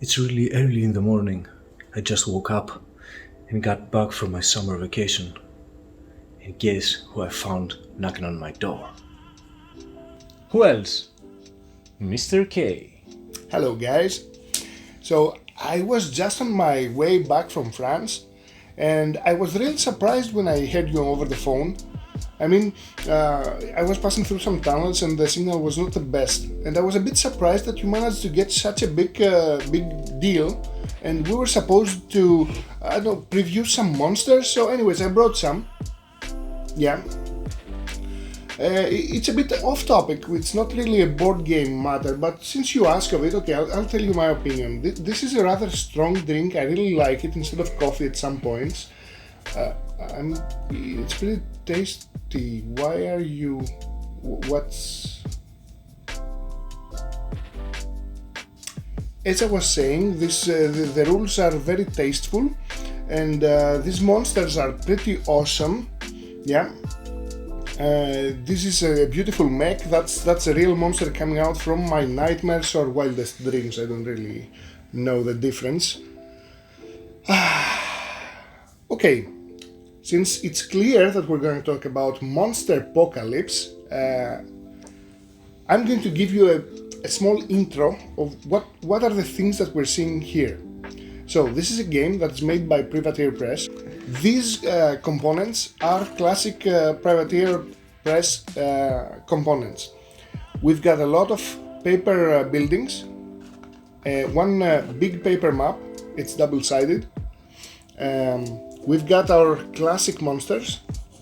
It's really early in the morning. I just woke up and got back from my summer vacation. And guess who I found knocking on my door? Who else? Mr. K. Hello, guys. So, I was just on my way back from France, and I was really surprised when I heard you over the phone. I mean, I was passing through some tunnels and the signal was not the best, and I was a bit surprised that you managed to get such a big deal. And we were supposed to, I don't know, preview some monsters. So, anyways, I brought some. Yeah. It's a bit off topic, it's not really a board game matter, but since you ask of it, okay, I'll tell you my opinion. This is a rather strong drink, I really like it instead of coffee at some points. It's pretty tasty. Why are you... what's... As I was saying, the rules are very tasteful, and these monsters are pretty awesome. Yeah. This is a beautiful mech. That's a real monster coming out from my nightmares or wildest dreams. I don't really know the difference. Okay, since it's clear that we're going to talk about Monsterpocalypse, I'm going to give you a small intro of what are the things that we're seeing here. So this is a game that's made by Privateer Press. These components are classic Privateer Press components. We've got a lot of paper buildings, one big paper map, it's double-sided. We've got our classic monsters.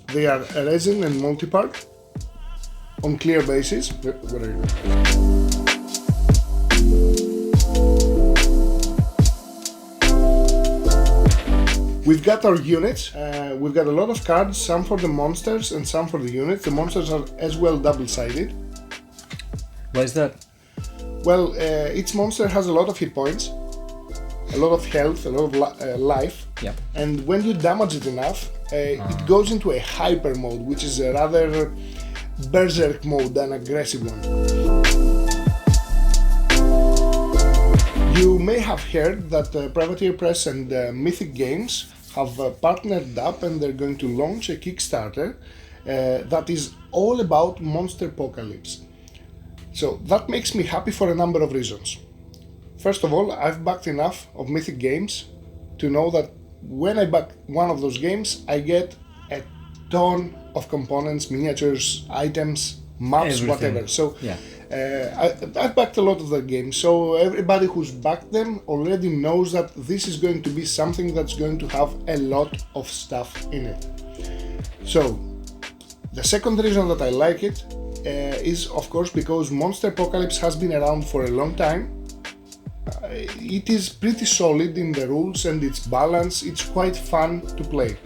They are resin and multi-part on clear basis. Where are you? We've got our units. We've got a lot of cards, some for the monsters and some for the units. The monsters are as well double-sided. Why is that? Well, each monster has a lot of hit points, a lot of health, a lot of life. Yeah. And when you damage it enough, it goes into a hyper mode, which is a rather berserk mode, an aggressive one. You may have heard that Privateer Press and Mythic Games have partnered up and they're going to launch a Kickstarter that is all about Monsterpocalypse. So that makes me happy for a number of reasons. First of all, I've backed enough of Mythic Games to know that when I back one of those games, I get a ton of components, miniatures, items, maps, everything. Whatever. So Yeah. I've backed a lot of the games, so everybody who's backed them already knows that this is going to be something that's going to have a lot of stuff in it. So the second reason that I like it is of course because Monsterpocalypse has been around for a long time. It is pretty solid in the rules and its balance. It's quite fun to play.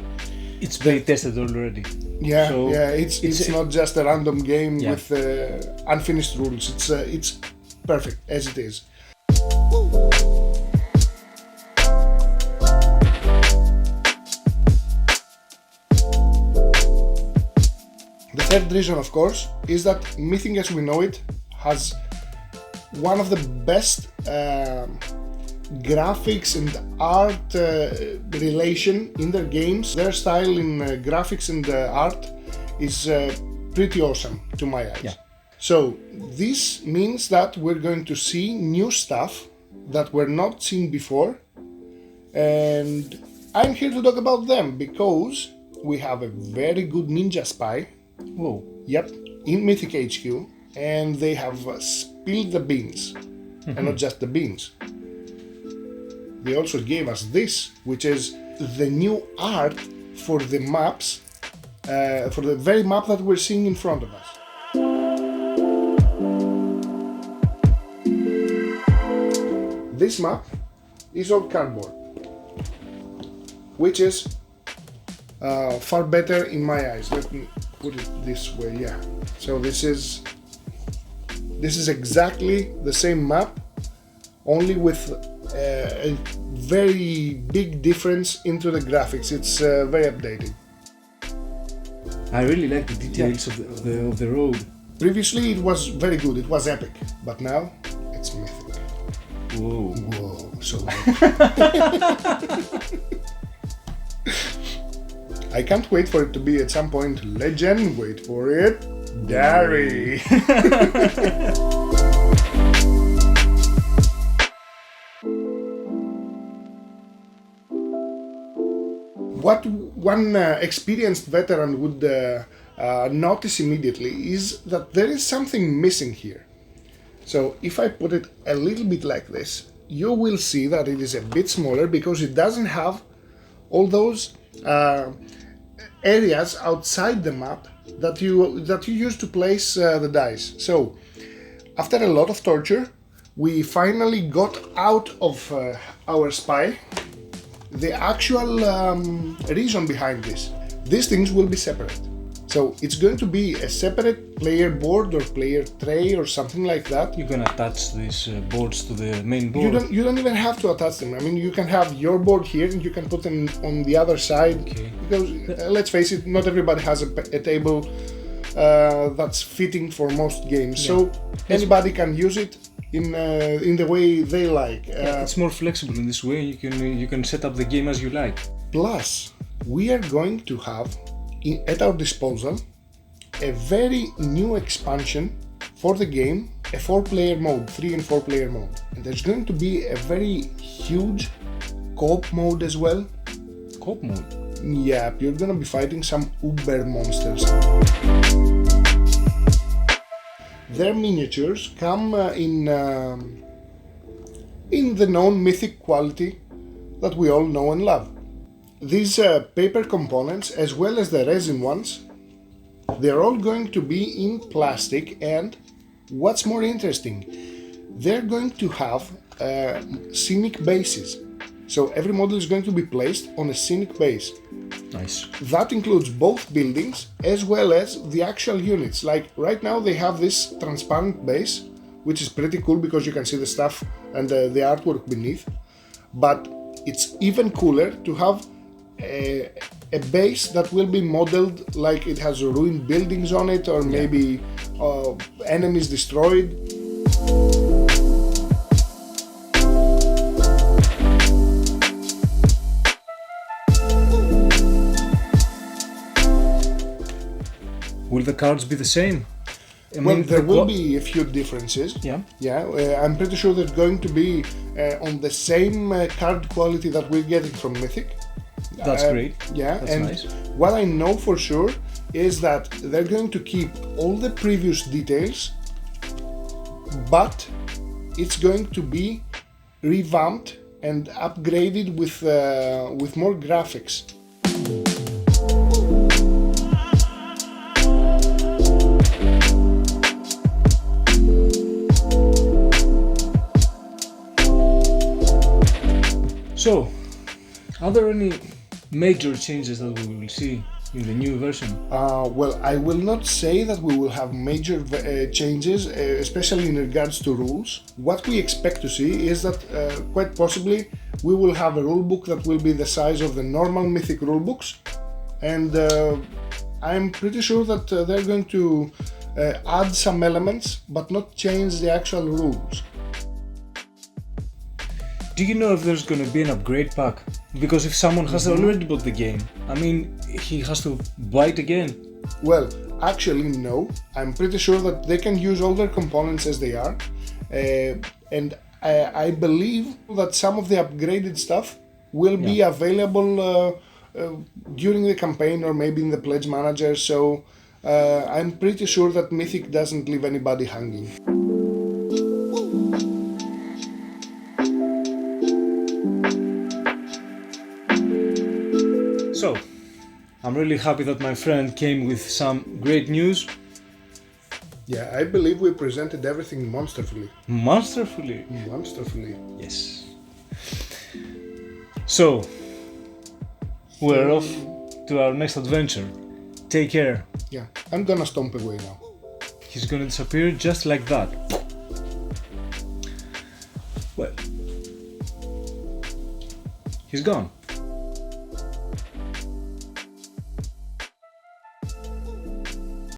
It's been tested already. Yeah, So it's not just a random game Yeah. with unfinished rules. It's perfect as it is. The third reason, of course, is that Mythic as we know it has one of the best graphics and art relation in their games. Their style in graphics and art is pretty awesome to my eyes. Yeah. So this means that we're going to see new stuff that were not seen before, and I'm here to talk about them because we have a very good ninja spy. Whoa. Yep, in Mythic HQ, and they have spilled the beans, and not just the beans. They also gave us this, which is the new art for the maps, for the very map that we're seeing in front of us. This map is all cardboard, which is far better in my eyes. Let me put it this way, yeah. So this is exactly the same map, only with a very big difference into the graphics. It's very updated. I really like the details of the road. Previously it was very good, it was epic, but now it's Mythic. Whoa. Whoa, so I can't wait for it to be at some point legend. Wait for it, Dairy. What one experienced veteran would notice immediately is that there is something missing here. So if I put it a little bit like this, you will see that it is a bit smaller because it doesn't have all those areas outside the map that you use to place the dice. So after a lot of torture, we finally got out of our spy the actual reason behind this. These things will be separate. So it's going to be a separate player board or player tray or something like that. You can attach these boards to the main board. You don't even have to attach them. I mean, you can have your board here and you can put them on the other side. Okay. Because let's face it, not everybody has a table that's fitting for most games. Yeah. So anybody can use it in the way they like. It's more flexible in this way. You can set up the game as you like. Plus, we are going to have at our disposal a very new expansion for the game, a 4-player mode, 3 and 4-player mode. And there's going to be a very huge co-op mode as well. Co-op mode? Yeah, you're gonna be fighting some uber monsters. Their miniatures come in the known mythic quality that we all know and love. These paper components, as well as the resin ones, they're all going to be in plastic, and what's more interesting, they're going to have scenic bases. So every model is going to be placed on a scenic base. Nice. That includes both buildings as well as the actual units. Like right now they have this transparent base, which is pretty cool because you can see the stuff and the artwork beneath. But it's even cooler to have a base that will be modeled like it has ruined buildings on it, or maybe enemies destroyed. Will the cards be the same? Well, there will be a few differences. Yeah. I'm pretty sure they're going to be on the same card quality that we're getting from Mythic. That's great. Yeah, that's and nice. What I know for sure is that they're going to keep all the previous details, but it's going to be revamped and upgraded with more graphics. So, are there any major changes that we will see in the new version? Well, I will not say that we will have major changes, especially in regards to rules. What we expect to see is that quite possibly we will have a rulebook that will be the size of the normal Mythic rulebooks, and I'm pretty sure that they're going to add some elements but not change the actual rules. Do you know if there's going to be an upgrade pack? Because if someone has already bought the game, I mean, he has to buy it again. Well, actually no. I'm pretty sure that they can use all their components as they are. And I believe that some of the upgraded stuff will be available during the campaign or maybe in the Pledge Manager. So I'm pretty sure that Mythic doesn't leave anybody hanging. So, I'm really happy that my friend came with some great news. Yeah, I believe we presented everything monsterfully. Monsterfully? Monsterfully. Yes. So, we're off to our next adventure. Take care. Yeah, I'm gonna stomp away now. He's gonna disappear just like that. Well, he's gone.